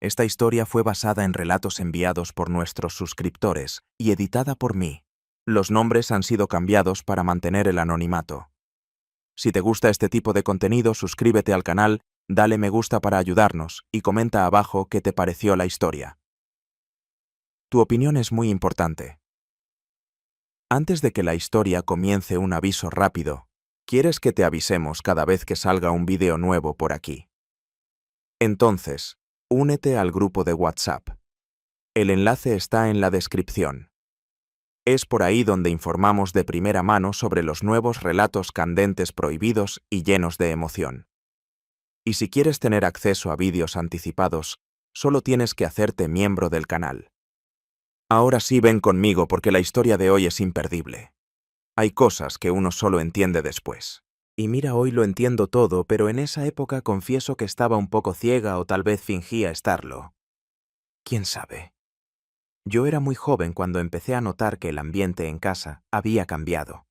Esta historia fue basada en relatos enviados por nuestros suscriptores y editada por mí. Los nombres han sido cambiados para mantener el anonimato. Si te gusta este tipo de contenido, suscríbete al canal, dale me gusta para ayudarnos y comenta abajo qué te pareció la historia. Tu opinión es muy importante. Antes de que la historia comience, un aviso rápido. ¿Quieres que te avisemos cada vez que salga un vídeo nuevo por aquí? Entonces, únete al grupo de WhatsApp. El enlace está en la descripción. Es por ahí donde informamos de primera mano sobre los nuevos relatos candentes, prohibidos y llenos de emoción. Y si quieres tener acceso a vídeos anticipados, solo tienes que hacerte miembro del canal. Ahora sí, ven conmigo porque la historia de hoy es imperdible. Hay cosas que uno solo entiende después. Y mira, hoy lo entiendo todo, pero en esa época confieso que estaba un poco ciega o tal vez fingía estarlo. ¿Quién sabe? Yo era muy joven cuando empecé a notar que el ambiente en casa había cambiado.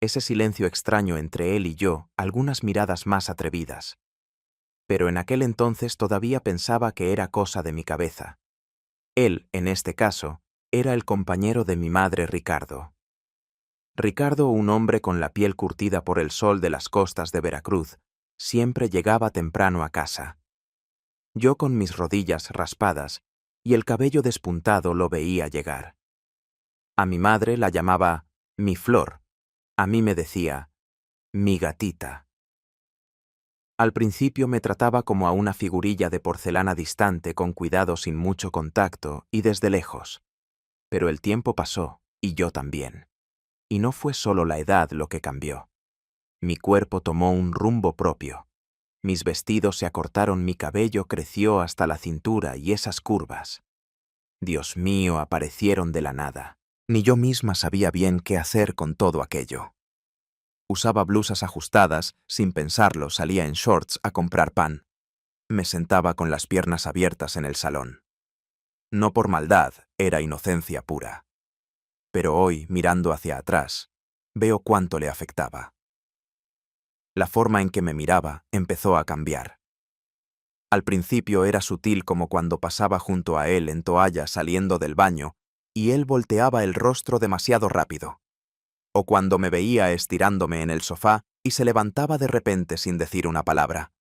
Ese silencio extraño entre él y yo, algunas miradas más atrevidas. Pero en aquel entonces todavía pensaba que era cosa de mi cabeza. Él, en este caso, era el compañero de mi madre, Ricardo. Ricardo, un hombre con la piel curtida por el sol de las costas de Veracruz, siempre llegaba temprano a casa. Yo con mis rodillas raspadas y el cabello despuntado lo veía llegar. A mi madre la llamaba mi flor, a mí me decía mi gatita. Al principio me trataba como a una figurilla de porcelana distante, con cuidado, sin mucho contacto y desde lejos. Pero el tiempo pasó, y yo también. Y no fue solo la edad lo que cambió. Mi cuerpo tomó un rumbo propio. Mis vestidos se acortaron, mi cabello creció hasta la cintura y esas curvas. Dios mío, aparecieron de la nada. Ni yo misma sabía bien qué hacer con todo aquello. Usaba blusas ajustadas, sin pensarlo salía en shorts a comprar pan. Me sentaba con las piernas abiertas en el salón. No por maldad, era inocencia pura. Pero hoy, mirando hacia atrás, veo cuánto le afectaba. La forma en que me miraba empezó a cambiar. Al principio era sutil, como cuando pasaba junto a él en toalla saliendo del baño y él volteaba el rostro demasiado rápido. O cuando me veía estirándome en el sofá y se levantaba de repente sin decir una palabra.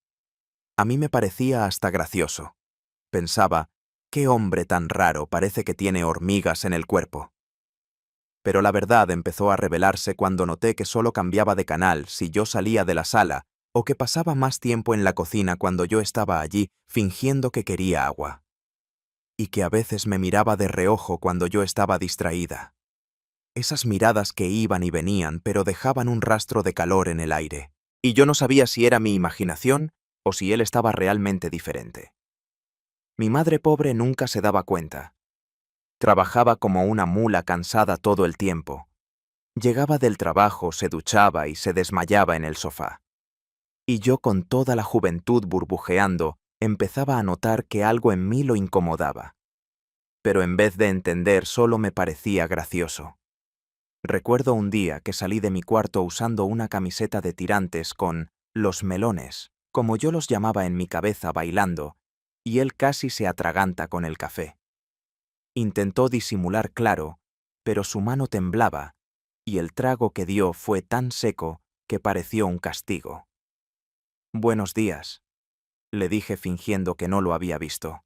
A mí me parecía hasta gracioso. Pensaba, qué hombre tan raro, parece que tiene hormigas en el cuerpo. Pero la verdad empezó a revelarse cuando noté que solo cambiaba de canal si yo salía de la sala, o que pasaba más tiempo en la cocina cuando yo estaba allí fingiendo que quería agua. Y que a veces me miraba de reojo cuando yo estaba distraída. Esas miradas que iban y venían, pero dejaban un rastro de calor en el aire. Y yo no sabía si era mi imaginación o si él estaba realmente diferente. Mi madre pobre nunca se daba cuenta. Trabajaba como una mula cansada todo el tiempo. Llegaba del trabajo, se duchaba y se desmayaba en el sofá. Y yo, con toda la juventud burbujeando, empezaba a notar que algo en mí lo incomodaba. Pero en vez de entender, solo me parecía gracioso. Recuerdo un día que salí de mi cuarto usando una camiseta de tirantes con los melones, como yo los llamaba en mi cabeza, bailando, y él casi se atraganta con el café. Intentó disimular, claro, pero su mano temblaba, y el trago que dio fue tan seco que pareció un castigo. «Buenos días», le dije fingiendo que no lo había visto.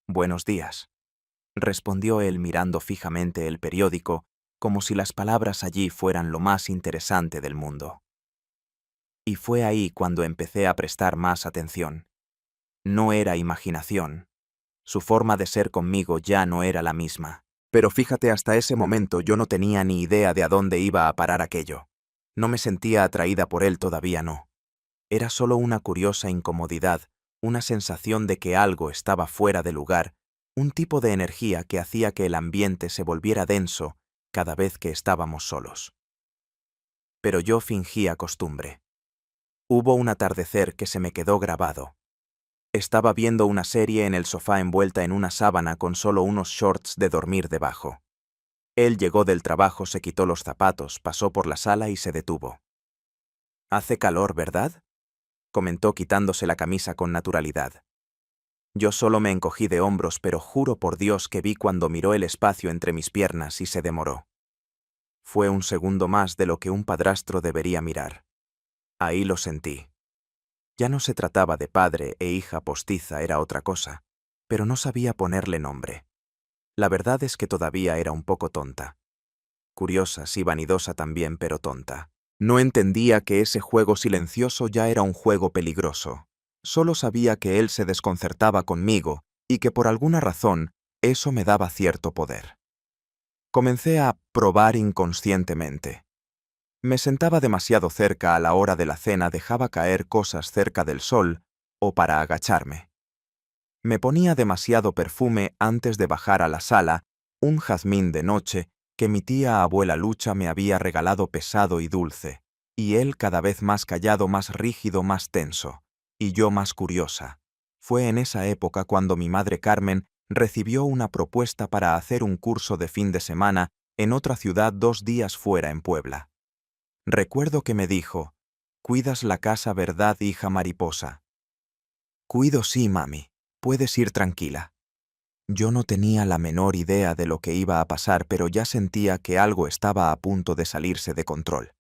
«Buenos días», respondió él mirando fijamente el periódico, como si las palabras allí fueran lo más interesante del mundo. Y fue ahí cuando empecé a prestar más atención. No era imaginación. Su forma de ser conmigo ya no era la misma. Pero fíjate, hasta ese momento yo no tenía ni idea de a dónde iba a parar aquello. No me sentía atraída por él, todavía no. Era solo una curiosa incomodidad, una sensación de que algo estaba fuera de lugar, un tipo de energía que hacía que el ambiente se volviera denso cada vez que estábamos solos. Pero yo fingía costumbre. Hubo un atardecer que se me quedó grabado. Estaba viendo una serie en el sofá envuelta en una sábana con solo unos shorts de dormir debajo. Él llegó del trabajo, se quitó los zapatos, pasó por la sala y se detuvo. «Hace calor, ¿verdad?», comentó quitándose la camisa con naturalidad. Yo solo me encogí de hombros, pero juro por Dios que vi cuando miró el espacio entre mis piernas y se demoró. Fue un segundo más de lo que un padrastro debería mirar. Ahí lo sentí. Ya no se trataba de padre e hija postiza, era otra cosa, pero no sabía ponerle nombre. La verdad es que todavía era un poco tonta. Curiosa, sí, vanidosa también, pero tonta. No entendía que ese juego silencioso ya era un juego peligroso. Solo sabía que él se desconcertaba conmigo y que por alguna razón eso me daba cierto poder. Comencé a probar inconscientemente. Me sentaba demasiado cerca a la hora de la cena, dejaba caer cosas cerca del sol o para agacharme. Me ponía demasiado perfume antes de bajar a la sala, un jazmín de noche que mi tía abuela Lucha me había regalado, pesado y dulce, y él cada vez más callado, más rígido, más tenso, y yo más curiosa. Fue en esa época cuando mi madre Carmen recibió una propuesta para hacer un curso de fin de semana en otra ciudad 2 días fuera, en Puebla. Recuerdo que me dijo: «¿Cuidas la casa, verdad, hija mariposa?» «Cuido, sí, mami. Puedes ir tranquila». Yo no tenía la menor idea de lo que iba a pasar, pero ya sentía que algo estaba a punto de salirse de control.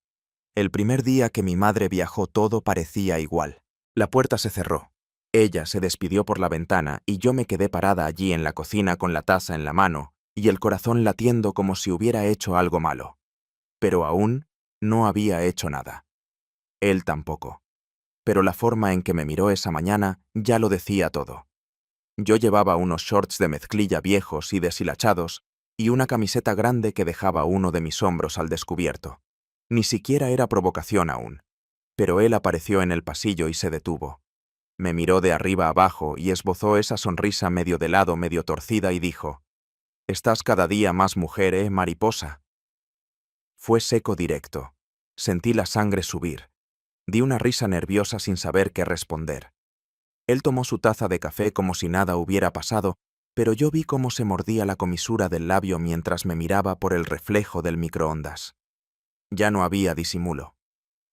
El primer día que mi madre viajó todo parecía igual. La puerta se cerró. Ella se despidió por la ventana y yo me quedé parada allí en la cocina con la taza en la mano y el corazón latiendo como si hubiera hecho algo malo. Pero aún no había hecho nada. Él tampoco. Pero la forma en que me miró esa mañana ya lo decía todo. Yo llevaba unos shorts de mezclilla viejos y deshilachados y una camiseta grande que dejaba uno de mis hombros al descubierto. Ni siquiera era provocación aún. Pero él apareció en el pasillo y se detuvo. Me miró de arriba abajo y esbozó esa sonrisa medio de lado, medio torcida y dijo: «Estás cada día más mujer, mariposa». Fue seco, directo. Sentí la sangre subir. Di una risa nerviosa sin saber qué responder. Él tomó su taza de café como si nada hubiera pasado, pero yo vi cómo se mordía la comisura del labio mientras me miraba por el reflejo del microondas. Ya no había disimulo.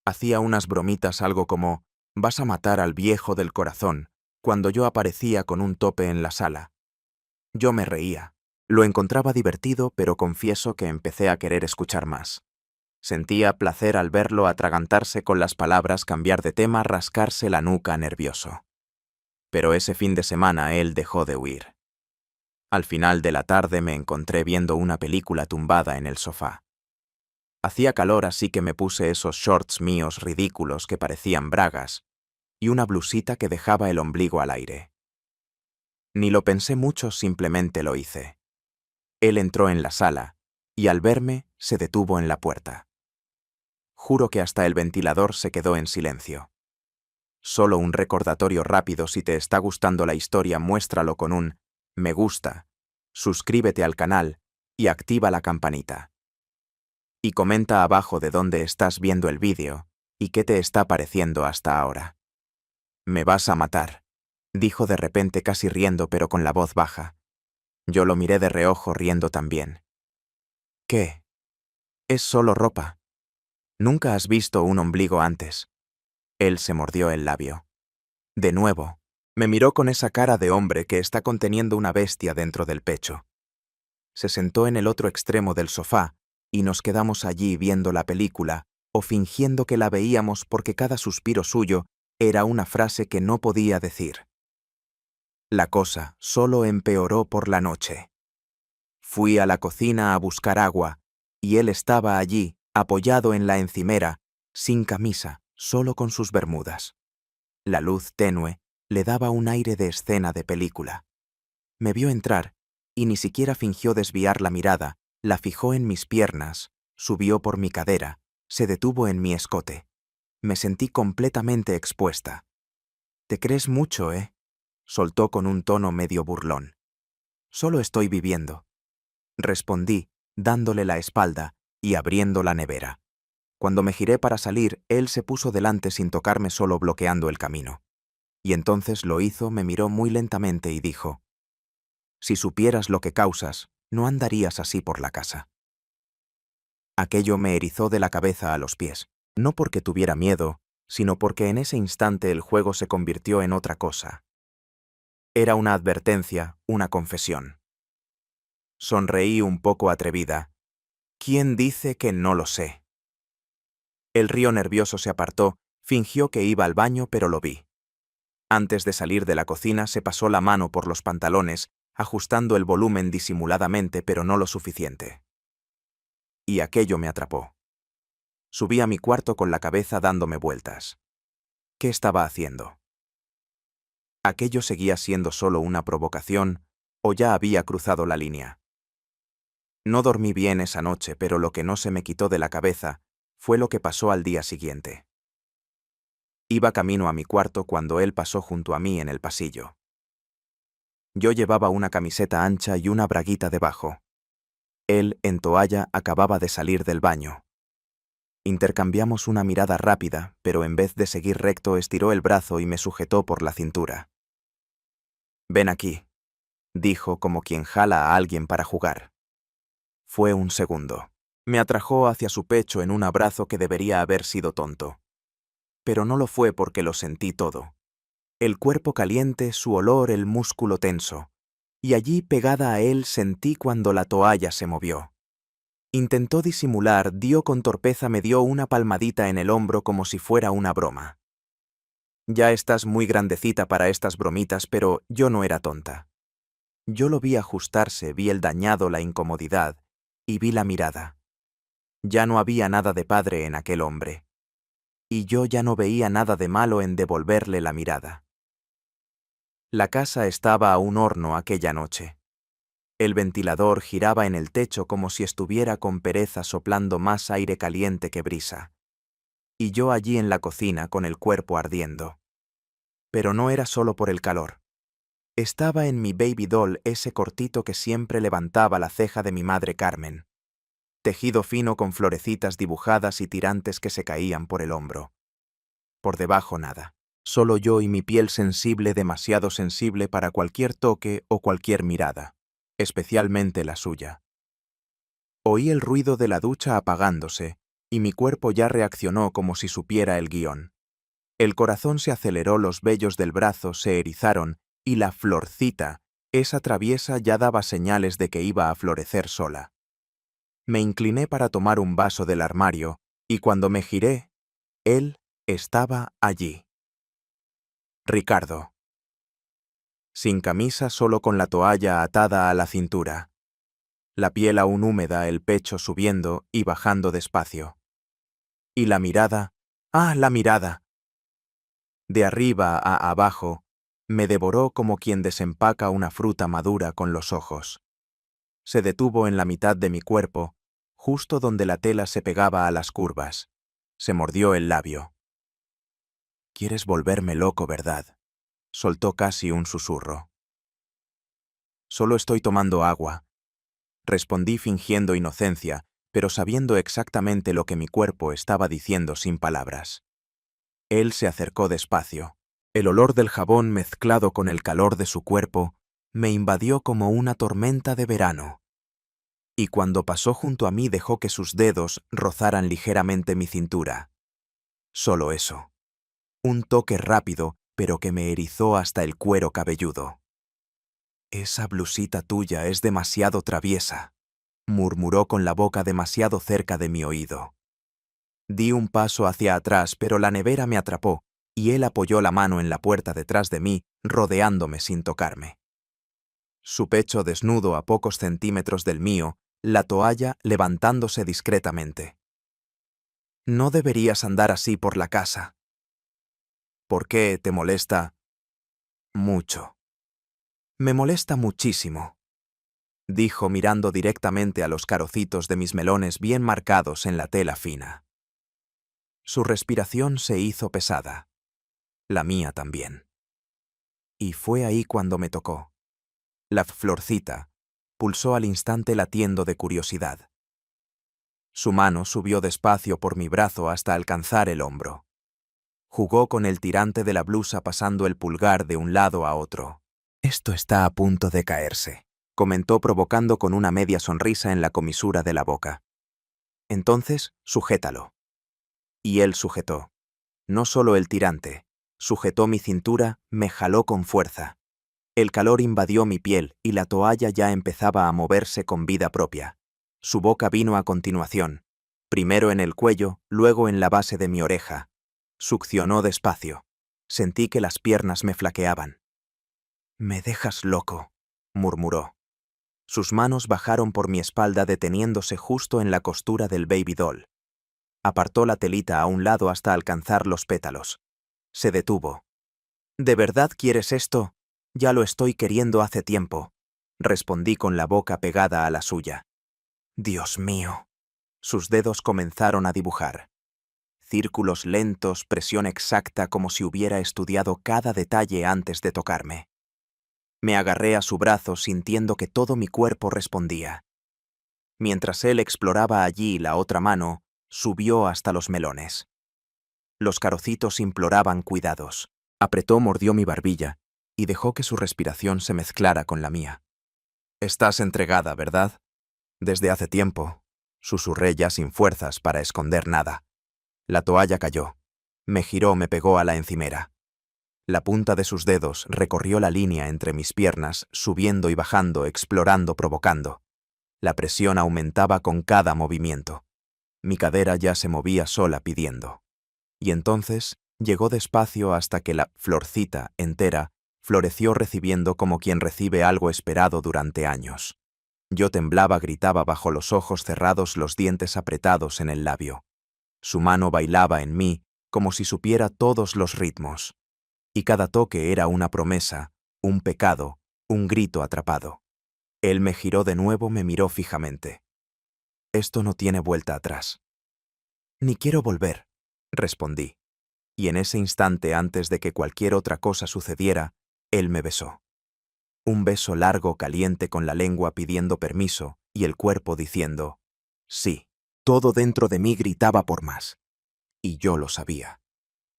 Hacía unas bromitas, algo como: «Vas a matar al viejo del corazón», cuando yo aparecía con un tope en la sala. Yo me reía. Lo encontraba divertido, pero confieso que empecé a querer escuchar más. Sentía placer al verlo atragantarse con las palabras, cambiar de tema, rascarse la nuca nervioso. Pero ese fin de semana él dejó de huir. Al final de la tarde me encontré viendo una película tumbada en el sofá. Hacía calor, así que me puse esos shorts míos ridículos que parecían bragas y una blusita que dejaba el ombligo al aire. Ni lo pensé mucho, simplemente lo hice. Él entró en la sala y al verme se detuvo en la puerta. Juro que hasta el ventilador se quedó en silencio. Solo un recordatorio rápido: si te está gustando la historia, muéstralo con un me gusta, suscríbete al canal y activa la campanita. Y comenta abajo de dónde estás viendo el vídeo y qué te está pareciendo hasta ahora. «Me vas a matar», dijo de repente, casi riendo, pero con la voz baja. Yo lo miré de reojo, riendo también. «¿Qué? Es solo ropa. ¿Nunca has visto un ombligo antes?» Él se mordió el labio. De nuevo, me miró con esa cara de hombre que está conteniendo una bestia dentro del pecho. Se sentó en el otro extremo del sofá y nos quedamos allí viendo la película o fingiendo que la veíamos, porque cada suspiro suyo era una frase que no podía decir. La cosa solo empeoró por la noche. Fui a la cocina a buscar agua y él estaba allí, apoyado en la encimera, sin camisa, solo con sus bermudas. La luz tenue le daba un aire de escena de película. Me vio entrar y ni siquiera fingió desviar la mirada, la fijó en mis piernas, subió por mi cadera, se detuvo en mi escote. Me sentí completamente expuesta. «Te crees mucho, ¿eh?», soltó con un tono medio burlón. «Solo estoy viviendo», respondí, dándole la espalda y abriendo la nevera. Cuando me giré para salir, él se puso delante sin tocarme, solo bloqueando el camino. Y entonces lo hizo, me miró muy lentamente y dijo: «Si supieras lo que causas, no andarías así por la casa». Aquello me erizó de la cabeza a los pies, no porque tuviera miedo, sino porque en ese instante el juego se convirtió en otra cosa. Era una advertencia, una confesión. Sonreí un poco atrevida. ¿Quién dice que no lo sé? El río nervioso se apartó, fingió que iba al baño, pero lo vi. Antes de salir de la cocina se pasó la mano por los pantalones, ajustando el volumen disimuladamente, pero no lo suficiente. Y aquello me atrapó. Subí a mi cuarto con la cabeza dándome vueltas. ¿Qué estaba haciendo? ¿Aquello seguía siendo solo una provocación o ya había cruzado la línea? No dormí bien esa noche, pero lo que no se me quitó de la cabeza fue lo que pasó al día siguiente. Iba camino a mi cuarto cuando él pasó junto a mí en el pasillo. Yo llevaba una camiseta ancha y una braguita debajo. Él, en toalla, acababa de salir del baño. Intercambiamos una mirada rápida, pero en vez de seguir recto estiró el brazo y me sujetó por la cintura. «Ven aquí», dijo como quien jala a alguien para jugar. Fue un segundo. Me atrajo hacia su pecho en un abrazo que debería haber sido tonto. Pero no lo fue porque lo sentí todo. El cuerpo caliente, su olor, el músculo tenso. Y allí pegada a él sentí cuando la toalla se movió. Intentó disimular, con torpeza me dio una palmadita en el hombro como si fuera una broma. Ya estás muy grandecita para estas bromitas, pero yo no era tonta. Yo lo vi ajustarse, vi el dañado, la incomodidad, y vi la mirada. Ya no había nada de padre en aquel hombre. Y yo ya no veía nada de malo en devolverle la mirada. La casa estaba a un horno aquella noche. El ventilador giraba en el techo como si estuviera con pereza soplando más aire caliente que brisa. Y yo allí en la cocina con el cuerpo ardiendo. Pero no era solo por el calor. Estaba en mi baby doll ese cortito que siempre levantaba la ceja de mi madre Carmen. Tejido fino con florecitas dibujadas y tirantes que se caían por el hombro. Por debajo nada. Solo yo y mi piel sensible, demasiado sensible para cualquier toque o cualquier mirada, especialmente la suya. Oí el ruido de la ducha apagándose, y mi cuerpo ya reaccionó como si supiera el guión. El corazón se aceleró, los vellos del brazo se erizaron, y la florcita, esa traviesa, ya daba señales de que iba a florecer sola. Me incliné para tomar un vaso del armario, y cuando me giré, él estaba allí. Ricardo. Sin camisa, solo con la toalla atada a la cintura. La piel aún húmeda, el pecho subiendo y bajando despacio. Y la mirada, ¡ah, la mirada! De arriba a abajo, me devoró como quien desempaca una fruta madura con los ojos. Se detuvo en la mitad de mi cuerpo, justo donde la tela se pegaba a las curvas. Se mordió el labio. «Quieres volverme loco, ¿verdad?», soltó casi un susurro. «Solo estoy tomando agua», respondí fingiendo inocencia, pero sabiendo exactamente lo que mi cuerpo estaba diciendo sin palabras. Él se acercó despacio. El olor del jabón mezclado con el calor de su cuerpo me invadió como una tormenta de verano. Y cuando pasó junto a mí dejó que sus dedos rozaran ligeramente mi cintura. Solo eso. Un toque rápido, pero que me erizó hasta el cuero cabelludo. «Esa blusita tuya es demasiado traviesa», murmuró con la boca demasiado cerca de mi oído. Di un paso hacia atrás, pero la nevera me atrapó, y él apoyó la mano en la puerta detrás de mí, rodeándome sin tocarme. Su pecho desnudo a pocos centímetros del mío, la toalla levantándose discretamente. «No deberías andar así por la casa». «¿Por qué te molesta?» «Mucho». «Me molesta muchísimo», dijo mirando directamente a los carocitos de mis melones bien marcados en la tela fina. Su respiración se hizo pesada. La mía también. Y fue ahí cuando me tocó. La florcita pulsó al instante latiendo de curiosidad. Su mano subió despacio por mi brazo hasta alcanzar el hombro. Jugó con el tirante de la blusa pasando el pulgar de un lado a otro. «Esto está a punto de caerse», comentó provocando con una media sonrisa en la comisura de la boca. «Entonces, sujétalo». Y él sujetó. No solo el tirante, sujetó mi cintura, me jaló con fuerza. El calor invadió mi piel y la toalla ya empezaba a moverse con vida propia. Su boca vino a continuación, primero en el cuello, luego en la base de mi oreja. Succionó despacio. Sentí que las piernas me flaqueaban. «Me dejas loco», murmuró. Sus manos bajaron por mi espalda deteniéndose justo en la costura del baby doll. Apartó la telita a un lado hasta alcanzar los pétalos. Se detuvo. «¿De verdad quieres esto? Ya lo estoy queriendo hace tiempo», respondí con la boca pegada a la suya. «Dios mío». Sus dedos comenzaron a dibujar. Círculos lentos, presión exacta como si hubiera estudiado cada detalle antes de tocarme. Me agarré a su brazo sintiendo que todo mi cuerpo respondía. Mientras él exploraba allí la otra mano, subió hasta los melones. Los carocitos imploraban cuidados. Apretó, mordió mi barbilla y dejó que su respiración se mezclara con la mía. «Estás entregada, ¿verdad?» «Desde hace tiempo», susurré ya sin fuerzas para esconder nada. La toalla cayó. Me giró, me pegó a la encimera. La punta de sus dedos recorrió la línea entre mis piernas, subiendo y bajando, explorando, provocando. La presión aumentaba con cada movimiento. Mi cadera ya se movía sola pidiendo. Y entonces llegó despacio hasta que la florcita entera floreció recibiendo como quien recibe algo esperado durante años. Yo temblaba, gritaba bajo los ojos cerrados, los dientes apretados en el labio. Su mano bailaba en mí como si supiera todos los ritmos. Y cada toque era una promesa, un pecado, un grito atrapado. Él me giró de nuevo, me miró fijamente. «Esto no tiene vuelta atrás». «Ni quiero volver», respondí. Y en ese instante, antes de que cualquier otra cosa sucediera, él me besó. Un beso largo, caliente, con la lengua pidiendo permiso y el cuerpo diciendo «sí». Todo dentro de mí gritaba por más. Y yo lo sabía.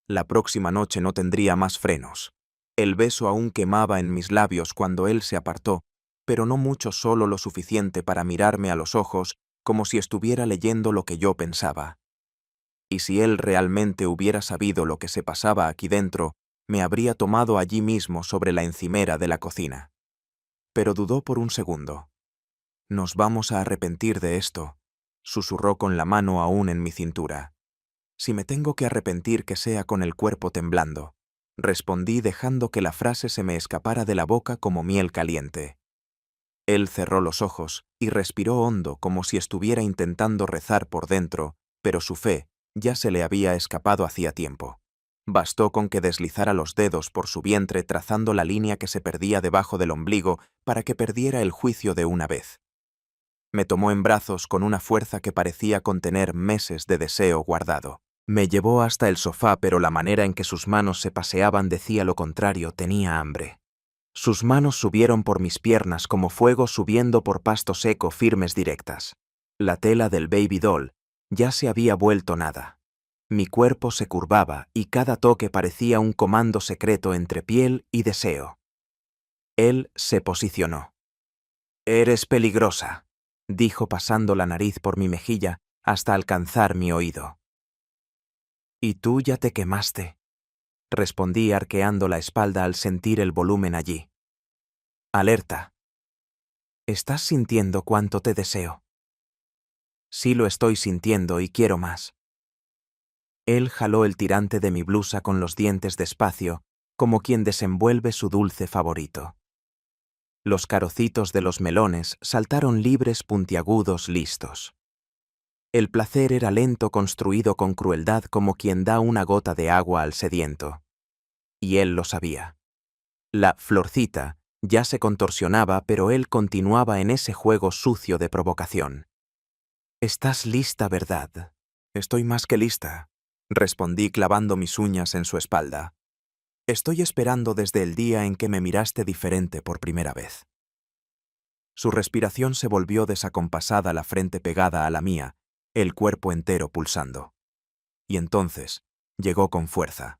La próxima noche no tendría más frenos. El beso aún quemaba en mis labios cuando él se apartó, pero no mucho, solo lo suficiente para mirarme a los ojos como si estuviera leyendo lo que yo pensaba. Y si él realmente hubiera sabido lo que se pasaba aquí dentro, me habría tomado allí mismo sobre la encimera de la cocina. Pero dudó por un segundo. «Nos vamos a arrepentir de esto», susurró con la mano aún en mi cintura. «Si me tengo que arrepentir, que sea con el cuerpo temblando», respondí dejando que la frase se me escapara de la boca como miel caliente. Él cerró los ojos y respiró hondo como si estuviera intentando rezar por dentro, pero su fe ya se le había escapado hacía tiempo. Bastó con que deslizara los dedos por su vientre trazando la línea que se perdía debajo del ombligo para que perdiera el juicio de una vez. Me tomó en brazos con una fuerza que parecía contener meses de deseo guardado. Me llevó hasta el sofá, pero la manera en que sus manos se paseaban decía lo contrario, tenía hambre. Sus manos subieron por mis piernas como fuego subiendo por pasto seco, firmes, directas. La tela del baby doll ya se había vuelto nada. Mi cuerpo se curvaba y cada toque parecía un comando secreto entre piel y deseo. Él se posicionó. «Eres peligrosa», dijo pasando la nariz por mi mejilla hasta alcanzar mi oído. «Y tú ya te quemaste», respondí arqueando la espalda al sentir el volumen allí. «Alerta. ¿Estás sintiendo cuánto te deseo?» «Sí, lo estoy sintiendo y quiero más». Él jaló el tirante de mi blusa con los dientes despacio, como quien desenvuelve su dulce favorito. Los carocitos de los melones saltaron libres, puntiagudos, listos. El placer era lento, construido con crueldad como quien da una gota de agua al sediento. Y él lo sabía. La florcita ya se contorsionaba, pero él continuaba en ese juego sucio de provocación. «Estás lista, ¿verdad?» «Estoy más que lista», respondí clavando mis uñas en su espalda. «Estoy esperando desde el día en que me miraste diferente por primera vez». Su respiración se volvió desacompasada, la frente pegada a la mía, el cuerpo entero pulsando. Y entonces llegó con fuerza.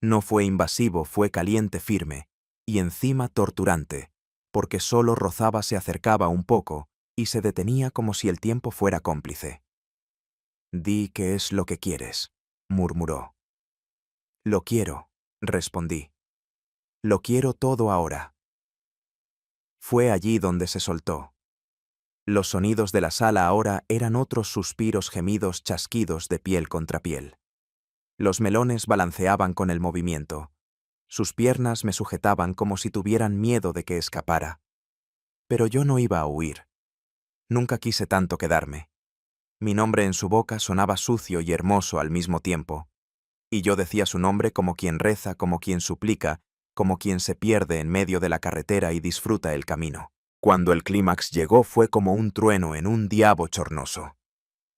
No fue invasivo, fue caliente, firme, y encima torturante, porque solo rozaba, se acercaba un poco y se detenía como si el tiempo fuera cómplice. «Di qué es lo que quieres», murmuró. «Lo quiero», respondí. «Lo quiero todo ahora». Fue allí donde se soltó. Los sonidos de la sala ahora eran otros suspiros, gemidos, chasquidos de piel contra piel. Los melones balanceaban con el movimiento. Sus piernas me sujetaban como si tuvieran miedo de que escapara. Pero yo no iba a huir. Nunca quise tanto quedarme. Mi nombre en su boca sonaba sucio y hermoso al mismo tiempo. Y yo decía su nombre como quien reza, como quien suplica, como quien se pierde en medio de la carretera y disfruta el camino. Cuando el clímax llegó fue como un trueno en un día bochornoso.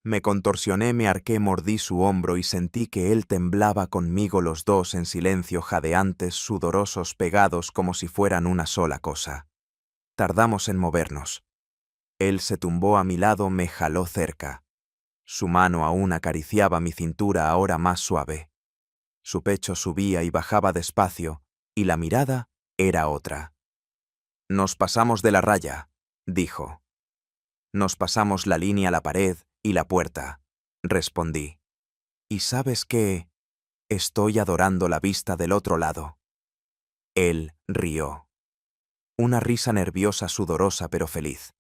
Me contorsioné, me arqué, mordí su hombro y sentí que él temblaba conmigo, los dos en silencio, jadeantes, sudorosos, pegados como si fueran una sola cosa. Tardamos en movernos. Él se tumbó a mi lado, me jaló cerca. Su mano aún acariciaba mi cintura, ahora más suave. Su pecho subía y bajaba despacio, y la mirada era otra. «Nos pasamos de la raya», dijo. «Nos pasamos la línea, la pared y la puerta», respondí. «¿Y sabes qué? Estoy adorando la vista del otro lado». Él rió. Una risa nerviosa, sudorosa pero feliz.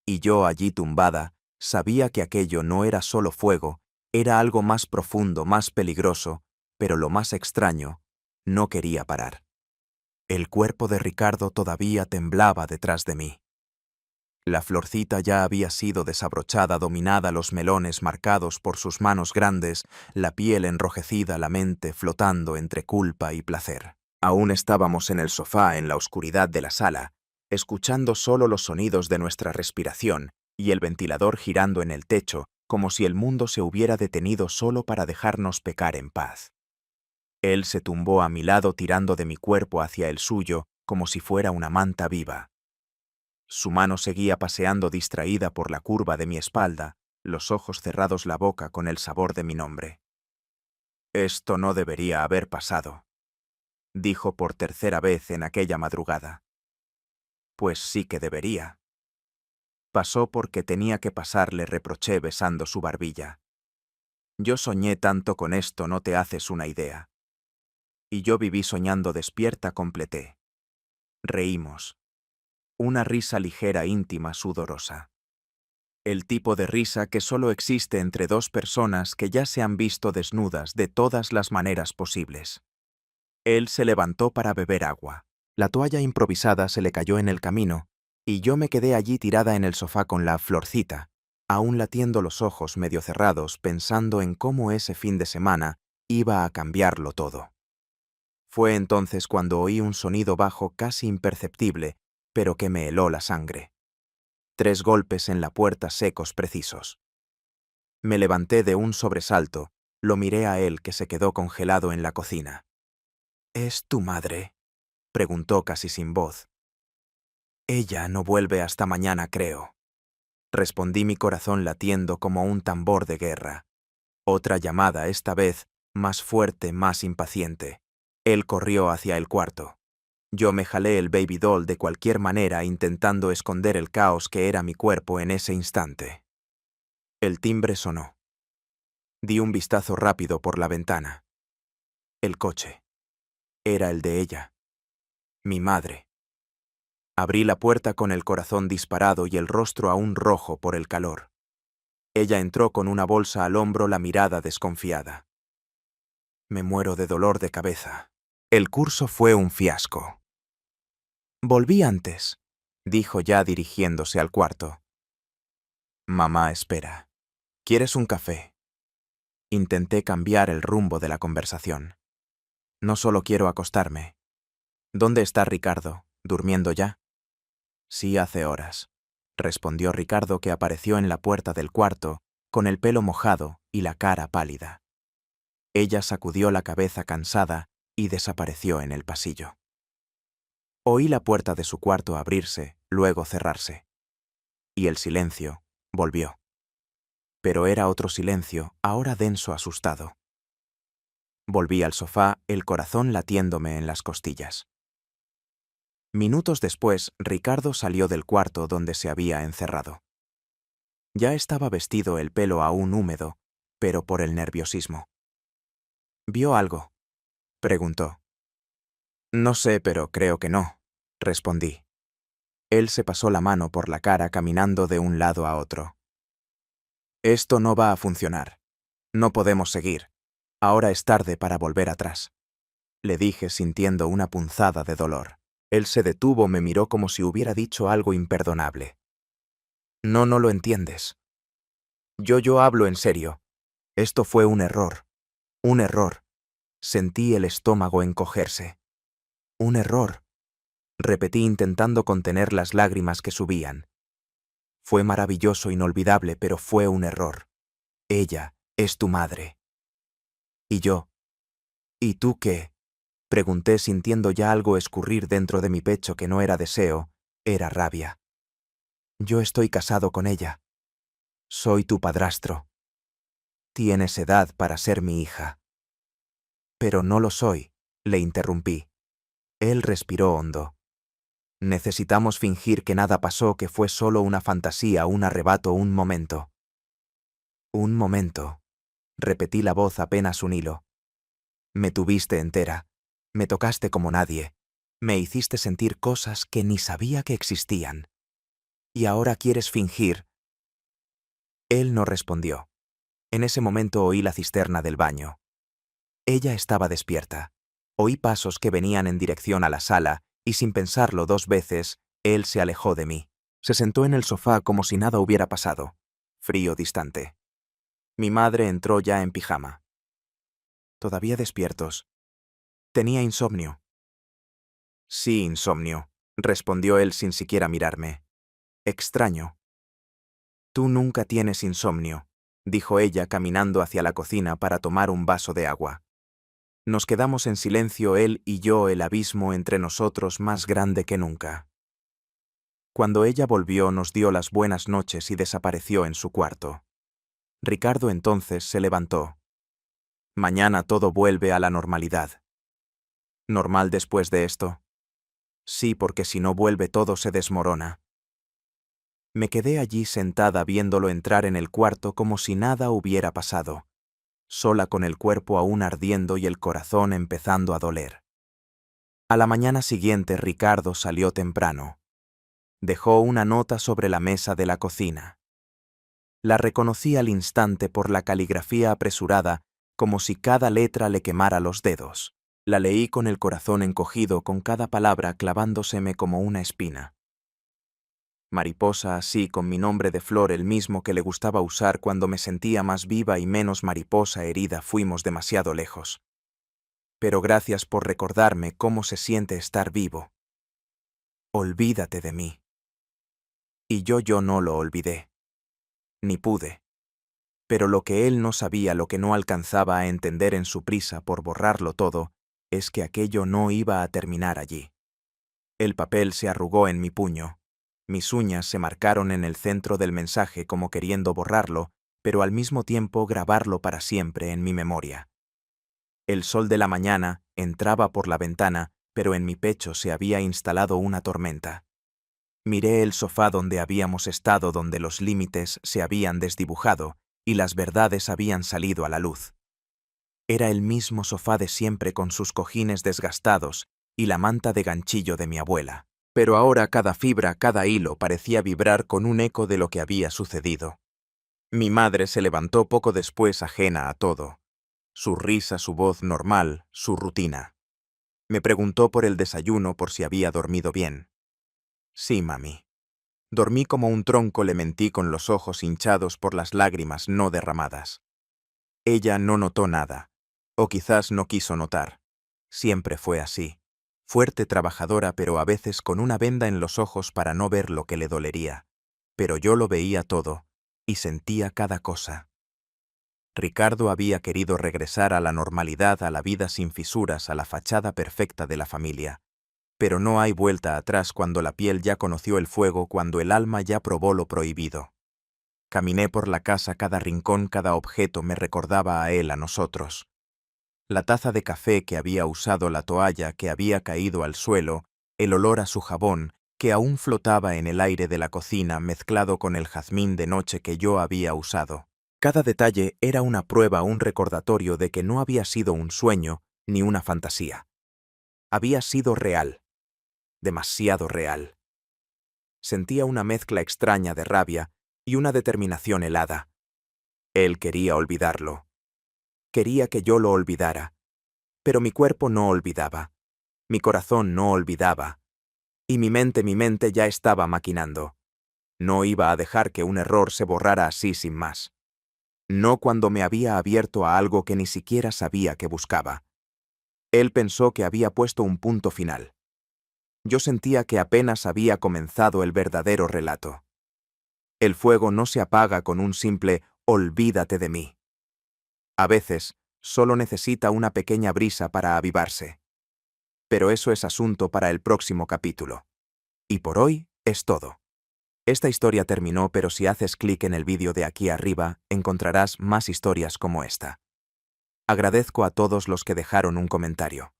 Y yo allí tumbada, sabía que aquello no era solo fuego, era algo más profundo, más peligroso, pero lo más extraño, no quería parar. El cuerpo de Ricardo todavía temblaba detrás de mí. La florcita ya había sido desabrochada, dominada, los melones marcados por sus manos grandes, la piel enrojecida, la mente flotando entre culpa y placer. Aún estábamos en el sofá, en la oscuridad de la sala, escuchando solo los sonidos de nuestra respiración y el ventilador girando en el techo, como si el mundo se hubiera detenido solo para dejarnos pecar en paz. Él se tumbó a mi lado, tirando de mi cuerpo hacia el suyo como si fuera una manta viva. Su mano seguía paseando distraída por la curva de mi espalda, los ojos cerrados, la boca con el sabor de mi nombre. «Esto no debería haber pasado», dijo por tercera vez en aquella madrugada. «Pues sí que debería». «Pasó porque tenía que pasar», le reproché besando su barbilla. «Yo soñé tanto con esto, no te haces una idea». «Y yo viví soñando despierta», completé. Reímos. Una risa ligera, íntima, sudorosa. El tipo de risa que solo existe entre dos personas que ya se han visto desnudas de todas las maneras posibles. Él se levantó para beber agua. La toalla improvisada se le cayó en el camino, y yo me quedé allí tirada en el sofá con la florcita, aún latiendo los ojos medio cerrados, pensando en cómo ese fin de semana iba a cambiarlo todo. Fue entonces cuando oí un sonido bajo, casi imperceptible, pero que me heló la sangre. 3 golpes en la puerta, secos, precisos. Me levanté de un sobresalto, lo miré a él, que se quedó congelado en la cocina. «¿Es tu madre?», preguntó casi sin voz. «Ella no vuelve hasta mañana, creo», respondí, mi corazón latiendo como un tambor de guerra. Otra llamada, esta vez más fuerte, más impaciente. Él corrió hacia el cuarto. Yo me jalé el baby doll de cualquier manera, intentando esconder el caos que era mi cuerpo en ese instante. El timbre sonó. Di un vistazo rápido por la ventana. El coche. Era el de ella. Mi madre. Abrí la puerta con el corazón disparado y el rostro aún rojo por el calor. Ella entró con una bolsa al hombro, la mirada desconfiada. Me muero de dolor de cabeza. El curso fue un fiasco. «Volví antes», dijo ya dirigiéndose al cuarto. «Mamá espera. ¿Quieres un café?». Intenté cambiar el rumbo de la conversación. «No solo quiero acostarme». «¿Dónde está Ricardo? ¿Durmiendo ya?». «Sí, hace horas», respondió Ricardo, que apareció en la puerta del cuarto, con el pelo mojado y la cara pálida. Ella sacudió la cabeza cansada y desapareció en el pasillo. Oí la puerta de su cuarto abrirse, luego cerrarse. Y el silencio volvió. Pero era otro silencio, ahora denso, asustado. Volví al sofá, el corazón latiéndome en las costillas. Minutos después, Ricardo salió del cuarto donde se había encerrado. Ya estaba vestido, el pelo aún húmedo, pero por el nerviosismo. «¿Vio algo?», preguntó. «No sé, pero creo que no», respondí. Él se pasó la mano por la cara caminando de un lado a otro. Esto no va a funcionar. No podemos seguir. Ahora es tarde para volver atrás. Le dije sintiendo una punzada de dolor. Él se detuvo, me miró como si hubiera dicho algo imperdonable. No lo entiendes. Yo hablo en serio. Esto fue un error. Un error. Sentí el estómago encogerse. Un error. Repetí intentando contener las lágrimas que subían. Fue maravilloso, inolvidable, pero fue un error. Ella es tu madre. ¿Y yo? ¿Y tú qué? Pregunté sintiendo ya algo escurrir dentro de mi pecho que no era deseo, era rabia. Yo estoy casado con ella. Soy tu padrastro. Tienes edad para ser mi hija. Pero no lo soy, le interrumpí. Él respiró hondo. Necesitamos fingir que nada pasó, que fue solo una fantasía, un arrebato, un momento. Un momento. Repetí la voz apenas un hilo. Me tuviste entera. Me tocaste como nadie. Me hiciste sentir cosas que ni sabía que existían. ¿Y ahora quieres fingir? Él no respondió. En ese momento oí la cisterna del baño. Ella estaba despierta. Oí pasos que venían en dirección a la sala y sin pensarlo 2 veces, él se alejó de mí. Se sentó en el sofá como si nada hubiera pasado. Frío, distante. Mi madre entró ya en pijama. Todavía despiertos. Tenía insomnio. Sí, insomnio, respondió él sin siquiera mirarme. Extraño. Tú nunca tienes insomnio, dijo ella caminando hacia la cocina para tomar un vaso de agua. Nos quedamos en silencio él y yo, el abismo entre nosotros más grande que nunca. Cuando ella volvió nos dio las buenas noches y desapareció en su cuarto. Ricardo entonces se levantó. Mañana todo vuelve a la normalidad. ¿Normal después de esto? Sí, porque si no vuelve todo se desmorona. Me quedé allí sentada viéndolo entrar en el cuarto como si nada hubiera pasado, sola con el cuerpo aún ardiendo y el corazón empezando a doler. A la mañana siguiente Ricardo salió temprano. Dejó una nota sobre la mesa de la cocina. La reconocí al instante por la caligrafía apresurada, como si cada letra le quemara los dedos. La leí con el corazón encogido, con cada palabra clavándoseme como una espina. Mariposa, así, con mi nombre de flor, el mismo que le gustaba usar cuando me sentía más viva y menos mariposa herida. Fuimos demasiado lejos. Pero gracias por recordarme cómo se siente estar vivo. Olvídate de mí. Y yo no lo olvidé. Ni pude. Pero lo que él no sabía, lo que no alcanzaba a entender en su prisa por borrarlo todo, es que aquello no iba a terminar allí. El papel se arrugó en mi puño. Mis uñas se marcaron en el centro del mensaje como queriendo borrarlo, pero al mismo tiempo grabarlo para siempre en mi memoria. El sol de la mañana entraba por la ventana, pero en mi pecho se había instalado una tormenta. Miré el sofá donde habíamos estado, donde los límites se habían desdibujado y las verdades habían salido a la luz. Era el mismo sofá de siempre con sus cojines desgastados y la manta de ganchillo de mi abuela. Pero ahora cada fibra, cada hilo parecía vibrar con un eco de lo que había sucedido. Mi madre se levantó poco después, ajena a todo. Su risa, su voz normal, su rutina. Me preguntó por el desayuno, por si había dormido bien. Sí, mami. Dormí como un tronco, le mentí con los ojos hinchados por las lágrimas no derramadas. Ella no notó nada, o quizás no quiso notar. Siempre fue así. Fuerte, trabajadora, pero a veces con una venda en los ojos para no ver lo que le dolería. Pero yo lo veía todo, y sentía cada cosa. Ricardo había querido regresar a la normalidad, a la vida sin fisuras, a la fachada perfecta de la familia. Pero no hay vuelta atrás cuando la piel ya conoció el fuego, cuando el alma ya probó lo prohibido. Caminé por la casa, cada rincón, cada objeto me recordaba a él, a nosotros. La taza de café que había usado, la toalla que había caído al suelo, el olor a su jabón, que aún flotaba en el aire de la cocina mezclado con el jazmín de noche que yo había usado. Cada detalle era una prueba, un recordatorio de que no había sido un sueño ni una fantasía. Había sido real. Demasiado real. Sentía una mezcla extraña de rabia y una determinación helada. Él quería olvidarlo. Quería que yo lo olvidara. Pero mi cuerpo no olvidaba. Mi corazón no olvidaba. Y mi mente ya estaba maquinando. No iba a dejar que un error se borrara así sin más. No cuando me había abierto a algo que ni siquiera sabía que buscaba. Él pensó que había puesto un punto final. Yo sentía que apenas había comenzado el verdadero relato. El fuego no se apaga con un simple «olvídate de mí». A veces, solo necesita una pequeña brisa para avivarse. Pero eso es asunto para el próximo capítulo. Y por hoy es todo. Esta historia terminó, pero si haces clic en el vídeo de aquí arriba, encontrarás más historias como esta. Agradezco a todos los que dejaron un comentario.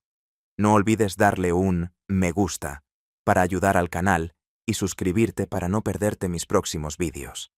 No olvides darle un me gusta para ayudar al canal y suscribirte para no perderte mis próximos vídeos.